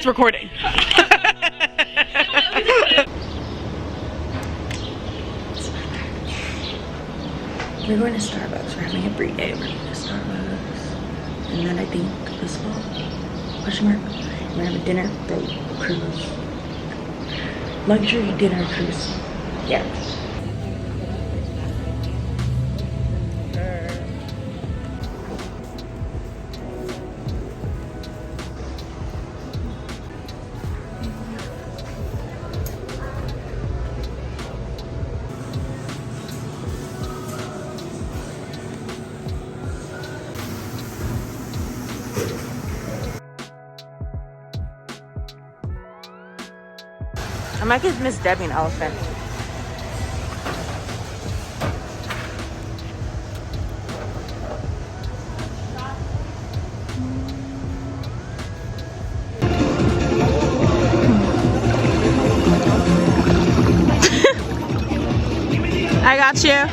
it's recording. We're going to Starbucks. We're having a free day. We're going to Starbucks. And then I think this fall, question mark, we're going to have a dinner boat cruise. Luxury dinner cruise. Yeah. I might give Miss Debbie an elephant. I got you.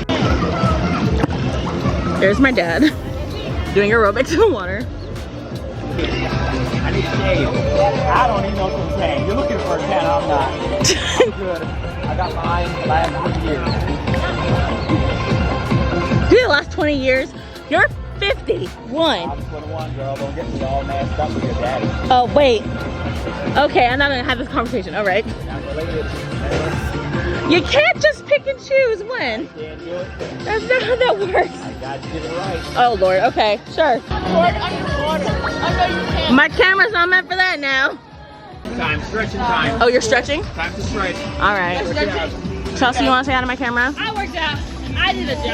There's my dad doing aerobics in the water. I need shade. I don't even know what I'm saying. You're looking for a tan, I'm not. I'm good. I got mine the last 20 years. Dude, the last 20 years? You're 51. I'm 21, girl. Don't get me all messed up with your daddy. Oh, wait. Okay, I'm not gonna have this conversation. All right. Not related. You can't just pick and choose when. Can't do it. That's not how that works. I got to get it right. Oh, Lord. Okay, sure. My camera's not meant for that now. Time, stretching time. Oh, you're stretching? Time to stretch. All right. Chelsea, you want to say hi to my camera? I worked out. I did a job.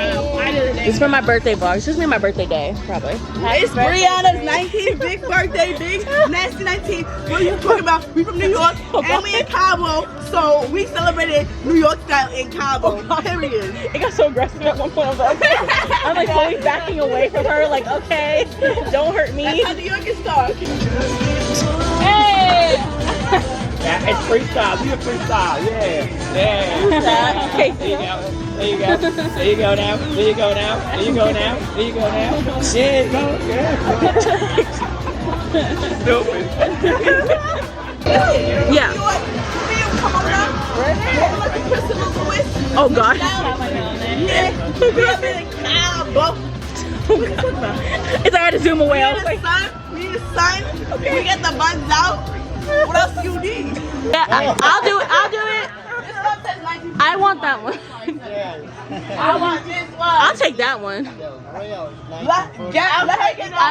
This is for my birthday vlog. It's just me and my birthday day, probably. It's Brianna's 19th big birthday, big nasty 19th. What are you talking about? We from New York and we in Cabo, so we celebrated New York style in Cabo. Period. It got so aggressive at one point. I was like, okay. I'm like slowly backing away from her, like, okay, don't hurt me. That's how New York is started. Hey! Yeah, it's freestyle. Do a freestyle. Yeah. Yeah. Okay. There you go. There you go. There you go now. There you go now. There you go now. There you go now. Yeah, go. Stupid. Yeah. Oh, God. Yeah. We have been in Cabo. It's like I had to zoom away. I was like, We need a sign. We get the buns out. What else do you need? yeah, I'll do it. I'll do it. I want that one. I want this one. I'll take that one. I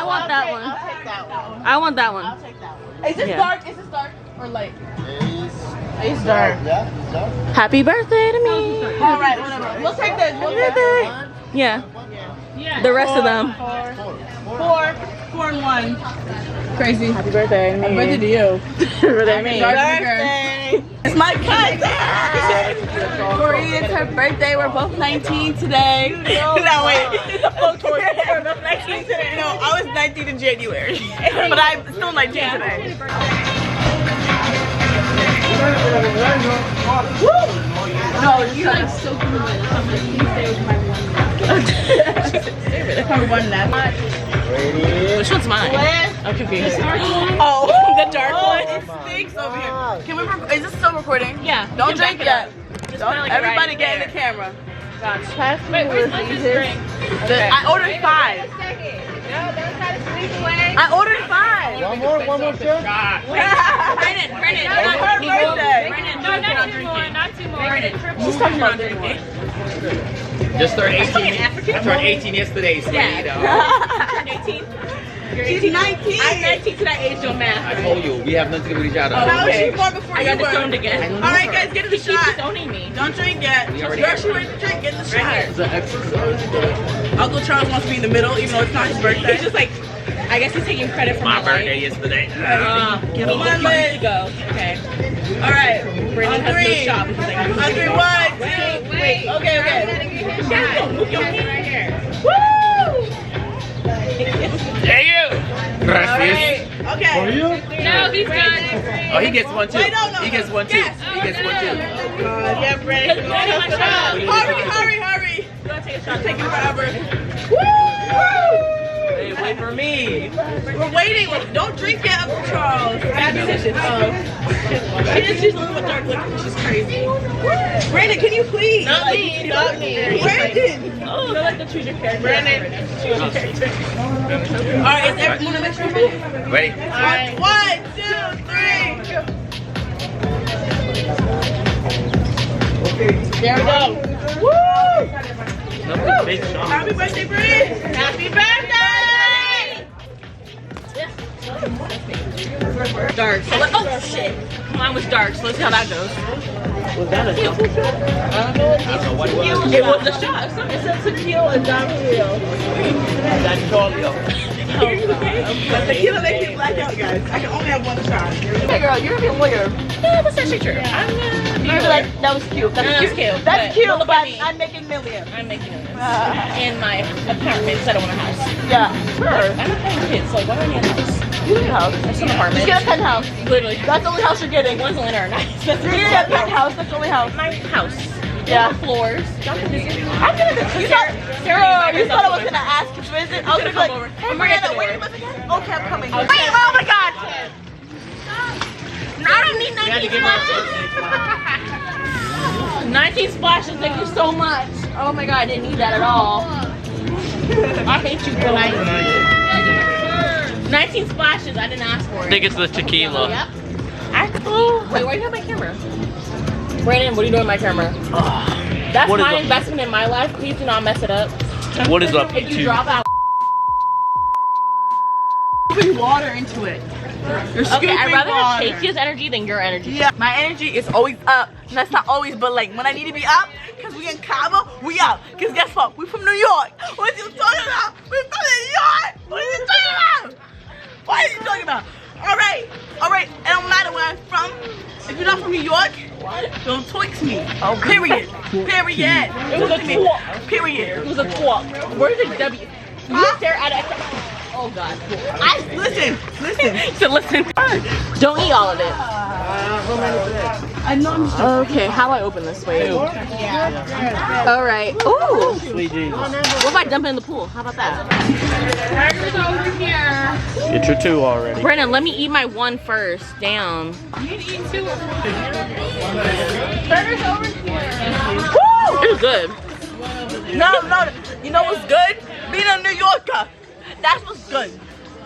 want that one. I'll take that one. I want that one. I'll take that one. Is this Yeah. dark? Is this dark or light? It's dark. Happy birthday to me. All right, whatever. We'll take this. We'll take this. Yeah. The rest of them. Four and one. Crazy. Happy birthday to me. Happy birthday to you. Happy birthday to me. Birthday. It's my cousin. Marie, it's her birthday. We're both 19 today. No, wait. We're both 19 today. No, I was 19 in January. But I'm still 19 today. No, you like so cool. It's my one left. Which one's mine? I'm confused. Oh, the dark one. It stinks over here. Can we? Is this still recording? Yeah. Don't drink yet. Everybody right get in the camera. Wait, where's my drink? I ordered 5. I ordered 5. One more shot. Brennan. It's her birthday. No, not two more. Not two more. She's talking about drinking. Just turned 18. I turned 18 yesterday, so you know. Turned 18. She's 19. I'm 19 to that age, don't matter. I told you, we have nothing to do with each other. How was she born before I you got were? disowned again. All right, guys, get in the She keeps shot. disowning me. Don't drink yet. We already Girl, got she ready to drink. Get in the shot. It's an exercise. Uncle Charles wants to be in the middle, even though it's not his birthday. He's just like, I guess he's taking credit for My my birthday yesterday. Give me Come on, the Liz. to go. Okay. All right. Brandon On has no 3. shot because I got On 3. 1, 2, 3. Okay. Move your hand right here. Thank you. All right. Okay. No, he's done. Oh, he gets one too. Wait, no. He gets one too. Yes. He gets one too. Yeah, Brandon. Hurry. You want to take a shot? Taking forever. Hey, wait. Wait for me. We're waiting. Don't drink yet, Uncle Charles. Bad decision. She's a little bit dark looking. She's crazy. Brandon, can you please? Not me. Brandon. Oh, you like to choose your character. Brandon. Choose your character. All right, is everyone in the table? Ready? All right. 1, 2, 3. There we go. Woo! Happy birthday, Brandon! Happy birthday! Dark. So oh shit! Mine was dark. So let's see how that goes. Was that a shot? I don't know what it was. It was a shot. It said tequila and Don Julio. That's Julio. But tequila makes me black out, guys. I can only have one shot. Hey girl, you're gonna be a lawyer. Yeah, that's actually true. I'm You're like, that was cute. That's cute. That's cute, but I'm making millions. I'm making millions. In my apartment, because I don't want a house. Yeah, sure. I'm not having kids, so why do I need a house? You need a house. That's an apartment. Just get a penthouse. Literally. That's the only house you're getting. One's only in our nice. You're getting a penthouse. That's the only house. My house. Yeah. Floors. I'm gonna visit. You thought I was gonna ask you to visit? I was gonna be like, hey, Brianna, where do you live again? Okay, I'm coming. Wait, oh my God! I don't need 19 splashes. 19 splashes, thank you so much. Oh my God, I didn't need that at all. I hate you, girl. 19 splashes, I didn't ask for it. I think it's the tequila. Yep. Wait, where do you have my camera? Brandon, what are you doing with my camera? That's What is my up? investment in my life. Please do not mess it up. What is up If you to? drop out. Scooping water into it. You're scooping Okay, I'd rather have water. Tastia's energy than your energy. Yeah, my energy is always up. And that's not always, but like when I need to be up, because we in Cabo, we up. Because guess what? We from New York. What are you talking about? We from New York. What are you talking about? What are you talking about? All right. It don't matter where I'm from. If you're not from New York, don't twix me. Oh, period. Period. It was a twat. Period. It was a twat. Where's the W? You stare at it. Oh God. Listen. So listen. Don't eat all of it. I know I'm just Okay, how do I open this? Wait. All right. Ooh. Sweet Jesus. What if I dump it in the pool? How about that? Burgers over here. Get your 2 already. Brandon, let me eat my 1 first. Damn. You need to eat 2. Burgers over here. Woo! It's good. No. You know what's good? Being a New Yorker. That's what's good.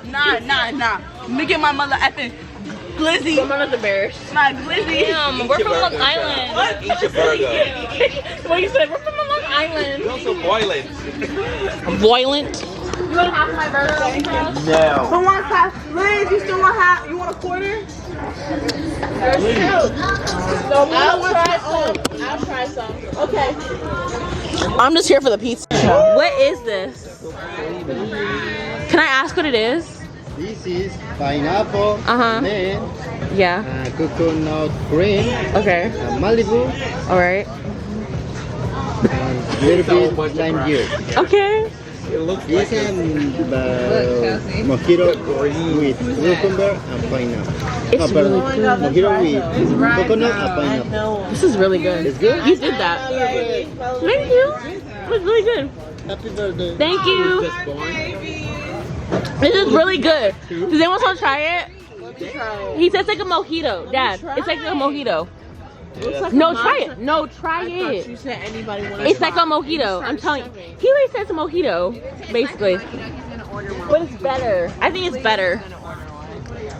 Nah. Let me get my mother effing glizzy. I'm not embarrassed. My glizzy. Damn, we're from Long Island. What? Eat your burger. What you said? We're from Long Island. You also boiling. Violent. You want half of my burger? No. Who wants half? Liz, you still want half? You want a quarter? There's 2. I'll try some. Okay. I'm just here for the pizza. What is this? Can I ask what it is? This is pineapple, lemon, Yeah. coconut cream, Okay. Malibu, All right. and little bit lime juice. Okay. This is mojito with cucumber and pineapple. It's really good. Mojito with coconut and pineapple. This is really good. It's good? You did that. Thank you. It was really good. Happy birthday. Thank you. This is really good. Does anyone want to try it? He says like a mojito. Dad, it's like a mojito. No, try it. No, try it. You said anybody wanted It's like a mojito. I'm telling you. He always says a mojito, basically. But it's better. I think it's better.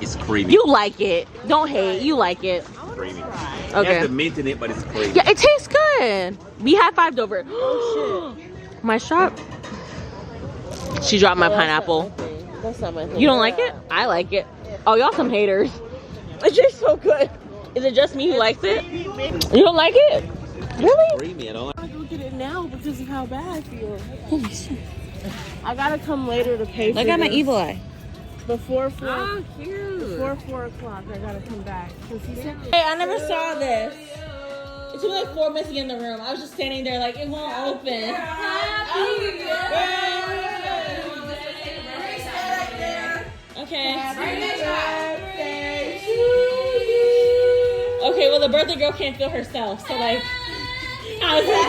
It's creamy. You like it. Don't hate. You like it. Creamy. It Okay. has the mint in it, but it's creamy. Yeah, it tastes good. We high-fived over it. Oh, shit. My shot. She dropped my pineapple. That's not my thing. You don't like it? I like it. Oh, y'all some haters. It tastes so good. Is it just me who likes it? You don't like it? Really? Creamy. I don't like. Look at it now because of how bad I feel. Holy shit. I gotta come later to pay for Look at my this. evil eye. Before 4 Oh, cute. before 4 o'clock, I gotta come back. Cause he said Hey, I never saw this. It took like 4 minutes to get in the room. I was just standing there like, it won't open. Happy birthday. Okay. Okay, well the birthday girl can't feel herself, so like, I was like,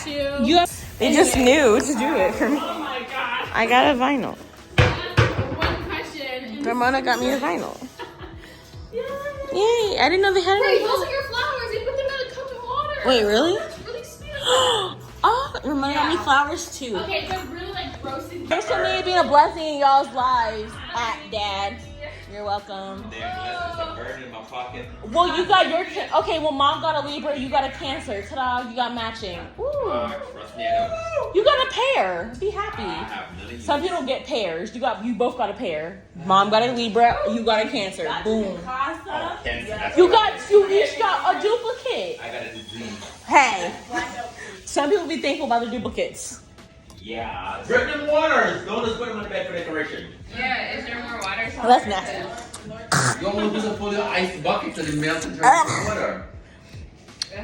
got you. They just knew to do it for me. Oh my god. I got a vinyl. One question. Ramona got me a vinyl. Yeah. Yay! I didn't know they had Wait, it. those are your flowers. They put them in a cup of water. Wait, really? That's really sweet. Oh, Ramona got me flowers too. Okay, they're really like roasted. Thanks for me being a blessing in y'all's lives, Dad. You're welcome. Well, you got your okay. Well, Mom got a Libra, you got a Cancer. Ta-da! You got matching. Ooh. You got a pair. Be happy. Some people get pairs. You both got a pair. Mom got a Libra. You got a Cancer. Boom. You each got a duplicate. I got a disease. Hey. Some people be thankful about the duplicates. Yeah. Drink them waters. Don't just put them on the bed for decoration. Yeah, is there more water? Oh, that's nasty. You almost put a full of ice buckets and it melts and turns into water.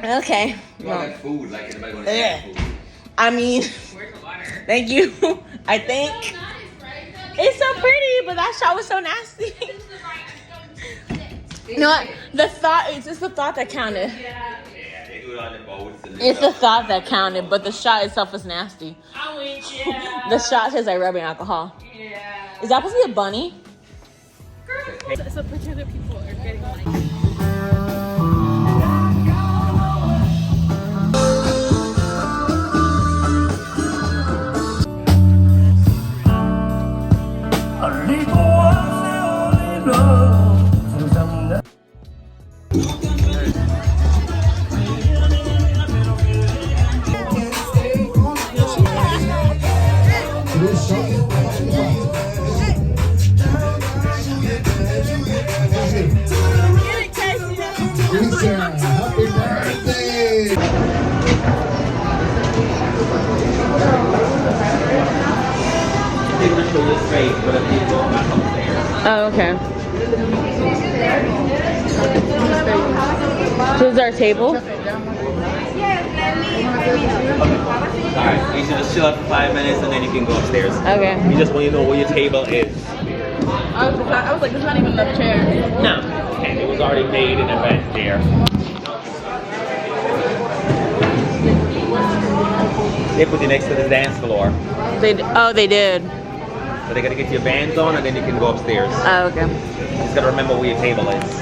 Okay. You want like food, like anybody want to Yeah. eat food. I mean, Where's the water? thank you. I think Nice, right? it's so pretty, but that shot was so nasty. You know what? It's just the thought that counted. Yeah, they do it on the boats. And It's the thought that counted, but the shot itself was nasty. I'm with you. The shot tastes like rubbing alcohol. Yeah. Is that supposed to be a bunny? It's a picture that people are getting like. Happy birthday! They want to show this face, but if you go back upstairs. Oh, okay. So this is our table? Alright, you should just chill out for 5 minutes and then you can go upstairs. Okay. You just want to know where your table is. I was like, there's not even enough chairs. No. And it was already made in advance there. They put you next to the dance floor. They did. So they gotta get your bands on and then you can go upstairs. Oh, okay. You just gotta remember where your table is.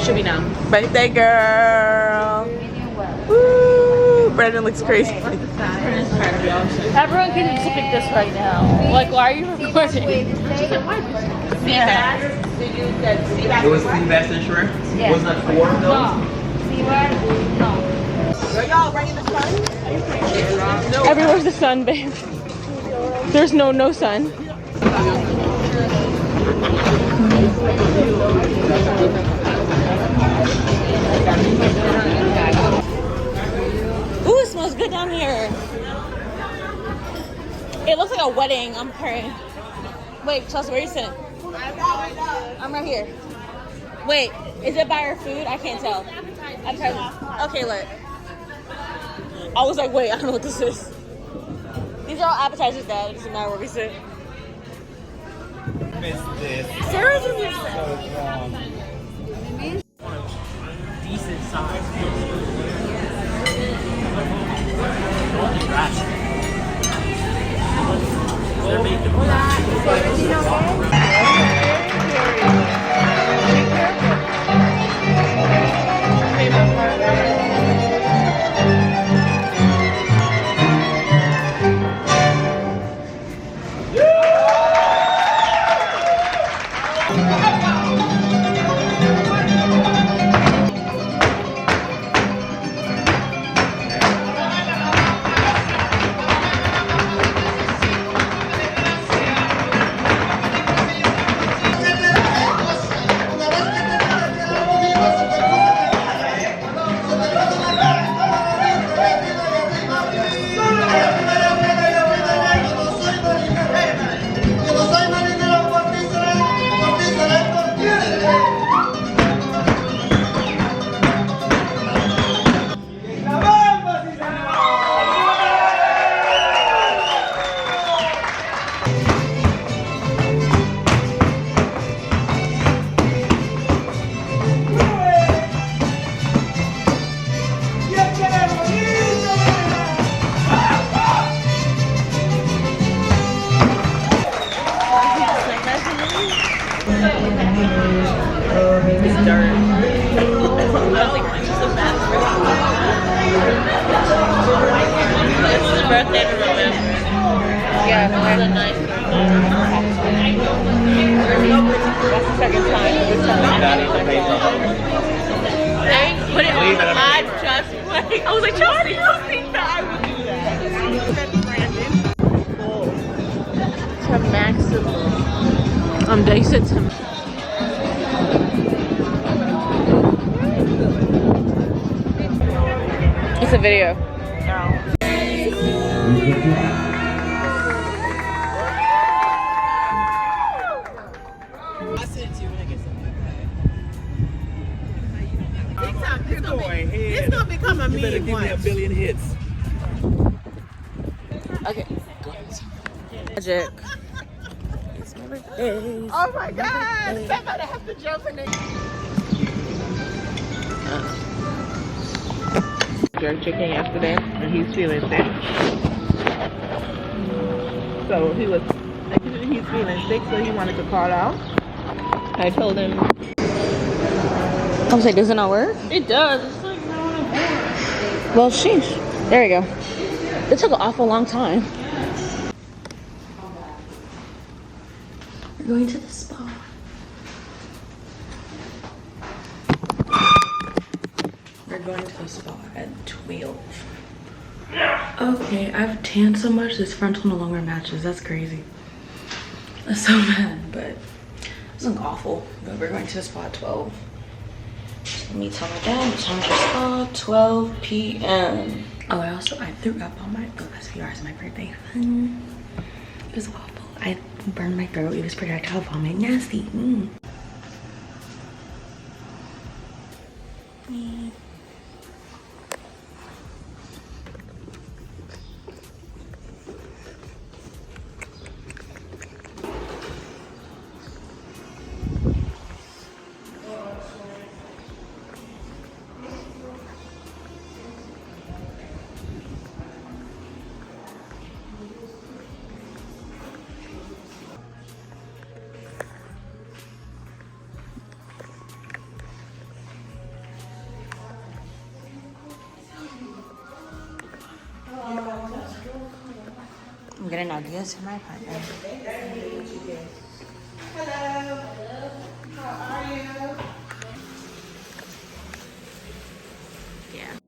Should be now. Birthday girl. Woo! Brandon looks crazy. Everyone can just pick this right now. Like, why are you recording? Yeah. It was the best and shrimp? Yeah. Wasn't that 4 of those? Are y'all bringing the sun? Everywhere's the sun, babe. There's no sun. Ooh, it smells good down here. It looks like a wedding. I'm praying. Wait, Chelsea, where are you sitting? I'm right here. Wait, is it by our food? I can't tell. Okay, look. I was like, wait, I don't know what this is. These are all appetizers, Dad. It doesn't matter where we sit. Sarah's in here. Decent size. They're making birthday to remember. Yeah, it was a nice birthday. That's the second time. Put it on the live just play. I was like, Charlie, you don't think that I would do that. To maximum. They said to. It's a video. It's gonna become a meme. Give me a billion hits. Okay. Magic. Oh my God! Somebody have to jump in it. Jerk chicken yesterday, and he's feeling sick. So he's feeling sick, so he wanted to call out. I told him. I was like, does it not work? It does. It's like not on board. Well, sheesh. There you go. It took an awful long time. We're going to the spa. We're going to the spa at 12. Okay, I've tanned so much this frontal no longer matches. That's crazy. That's so bad, but it's like awful. But we're going to the spa at 12. Let me tell my dad, time to spa, 12 p.m. Oh, I threw up on the last few hours of my birthday. It was awful. I burned my throat. It was projectile vomit. Nasty. I'm getting ideas for my partner. Hello. How are you? Yeah.